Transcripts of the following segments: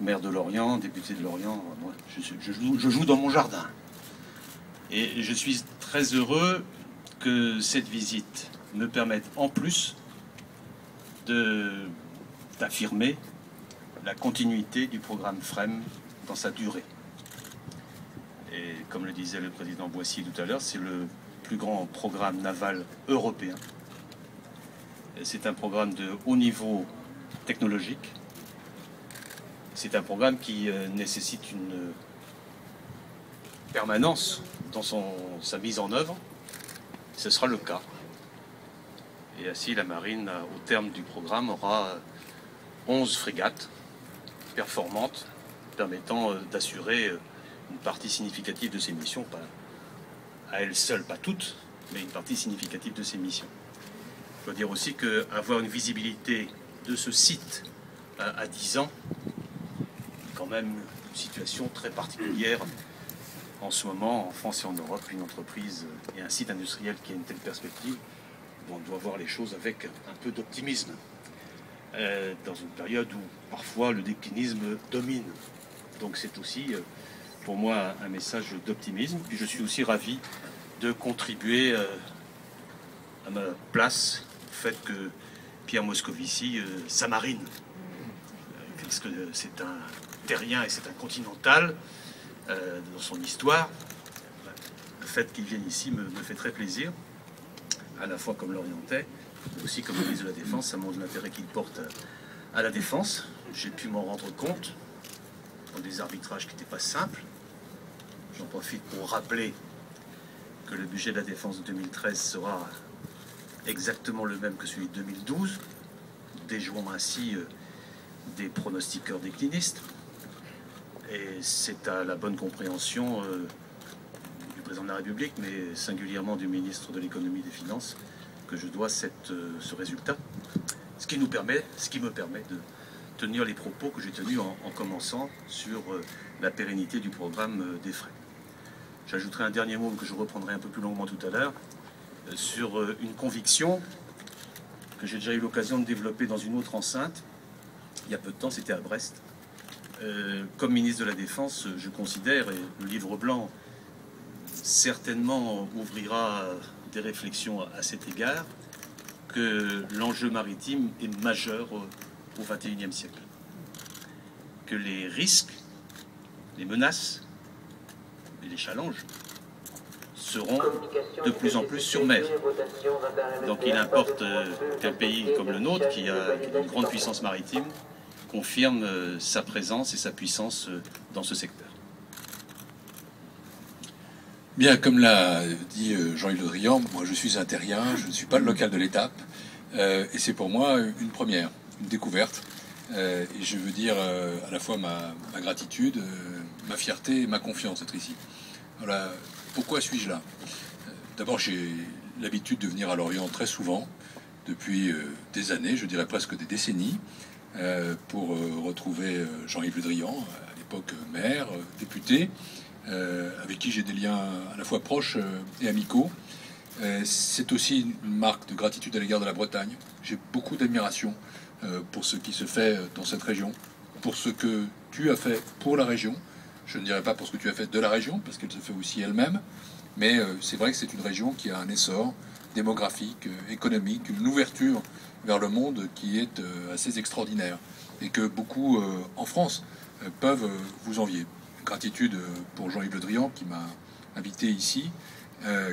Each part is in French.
Maire de Lorient, député de Lorient, moi, je joue dans mon jardin. Et je suis très heureux que cette visite me permette en plus d'affirmer la continuité du programme FREMM dans sa durée. Et comme le disait le président Boissier tout à l'heure, c'est le plus grand programme naval européen. C'est un programme de haut niveau technologique. C'est un programme qui nécessite une permanence dans sa mise en œuvre. Ce sera le cas. Et ainsi, la marine, au terme du programme, aura 11 frégates performantes, permettant d'assurer une partie significative de ses missions, pas à elle seule, pas toutes, mais une partie significative de ses missions. Je dois dire aussi qu'avoir une visibilité de ce site à 10 ans, quand même une situation très particulière en ce moment en France et en Europe. Une entreprise et un site industriel qui a une telle perspective, on doit voir les choses avec un peu d'optimisme dans une période où parfois le déclinisme domine. Donc c'est aussi pour moi un message d'optimisme. Puis je suis aussi ravi de contribuer à ma place au fait que Pierre Moscovici s'amarine, parce que c'est un terrien et c'est un continental dans son histoire. Le fait qu'il vienne ici me fait très plaisir, à la fois comme l'Orientais, mais aussi comme ministre de la Défense. Ça montre l'intérêt qu'il porte à la défense. J'ai pu m'en rendre compte dans des arbitrages qui n'étaient pas simples. J'en profite pour rappeler que le budget de la Défense de 2013 sera exactement le même que celui de 2012, déjouant ainsi des pronostiqueurs déclinistes. Et c'est à la bonne compréhension du président de la République, mais singulièrement du ministre de l'Économie et des Finances, que je dois ce résultat. Ce qui me permet de tenir les propos que j'ai tenus en commençant sur la pérennité du programme des frais. J'ajouterai un dernier mot que je reprendrai un peu plus longuement tout à l'heure, sur une conviction que j'ai déjà eu l'occasion de développer dans une autre enceinte. Il y a peu de temps, c'était à Brest. Comme ministre de la Défense, je considère, et le livre blanc certainement ouvrira des réflexions à cet égard, que l'enjeu maritime est majeur au XXIe siècle. Que les risques, les menaces et les challenges seront de plus en plus sur mer. Donc il importe qu'un pays comme le nôtre, qui a une grande puissance maritime, confirme sa présence et sa puissance dans ce secteur. Bien, comme l'a dit Jean-Yves Le Drian, moi je suis un terrien, je ne suis pas le local de l'étape, et c'est pour moi une première, une découverte. Et je veux dire à la fois ma gratitude, ma fierté et ma confiance d'être ici. Voilà, pourquoi suis-je là? D'abord, j'ai l'habitude de venir à Lorient très souvent, depuis des années, je dirais presque des décennies, pour retrouver Jean-Yves Le Drian, à l'époque maire, député, avec qui j'ai des liens à la fois proches et amicaux. C'est aussi une marque de gratitude à l'égard de la Bretagne. J'ai beaucoup d'admiration pour ce qui se fait dans cette région, pour ce que tu as fait pour la région. Je ne dirais pas pour ce que tu as fait de la région, parce qu'elle se fait aussi elle-même, mais c'est vrai que c'est une région qui a un essor démographique, économique, une ouverture vers le monde qui est assez extraordinaire, et que beaucoup en France peuvent vous envier. Gratitude pour Jean-Yves Le Drian qui m'a invité ici,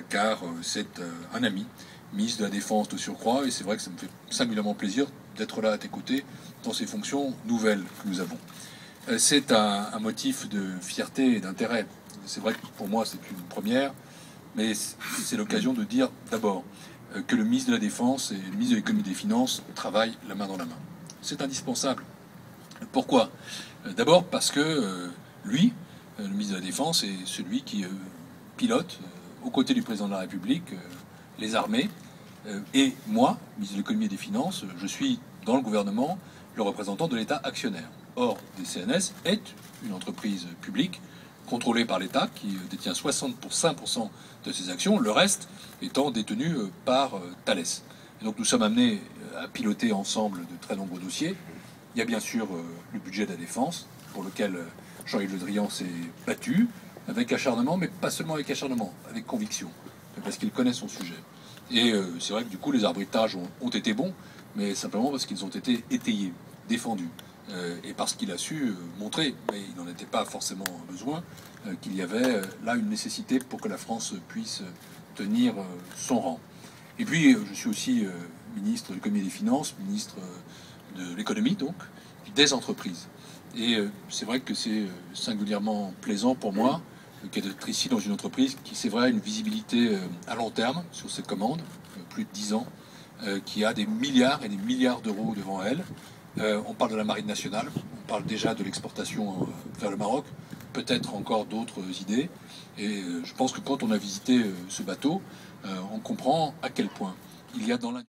car c'est un ami, ministre de la Défense de surcroît, et c'est vrai que ça me fait singulièrement plaisir d'être là à tes côtés dans ces fonctions nouvelles que nous avons. C'est un motif de fierté et d'intérêt. C'est vrai que pour moi c'est une première, mais c'est l'occasion de dire d'abord que le ministre de la Défense et le ministre de l'Économie et des Finances travaillent la main dans la main. C'est indispensable. Pourquoi? D'abord parce que lui, le ministre de la Défense, est celui qui pilote, aux côtés du président de la République, les armées. Et moi, ministre de l'Économie et des Finances, je suis dans le gouvernement le représentant de l'État actionnaire. Or, DCNS est une entreprise publique contrôlée par l'État qui détient 65% de ses actions, le reste étant détenu par Thales. Et donc nous sommes amenés à piloter ensemble de très nombreux dossiers, Il y a bien sûr le budget de la défense, pour lequel Jean-Yves Le Drian s'est battu, avec acharnement, mais pas seulement avec acharnement, avec conviction, parce qu'il connaît son sujet. Et c'est vrai que du coup, les arbitrages ont été bons, mais simplement parce qu'ils ont été étayés, défendus, et parce qu'il a su montrer, mais il n'en était pas forcément besoin, qu'il y avait là une nécessité pour que la France puisse tenir son rang. Et puis, je suis aussi ministre de l'économie et des finances, ministre de l'économie, donc, des entreprises. Et c'est vrai que c'est singulièrement plaisant pour moi d'être ici dans une entreprise qui, c'est vrai, a une visibilité à long terme sur ses commandes, plus de 10 ans, qui a des milliards et des milliards d'euros devant elle. On parle de la Marine nationale, on parle déjà de l'exportation vers le Maroc, peut-être encore d'autres idées. Et je pense que quand on a visité ce bateau, on comprend à quel point il y a dans l'industrie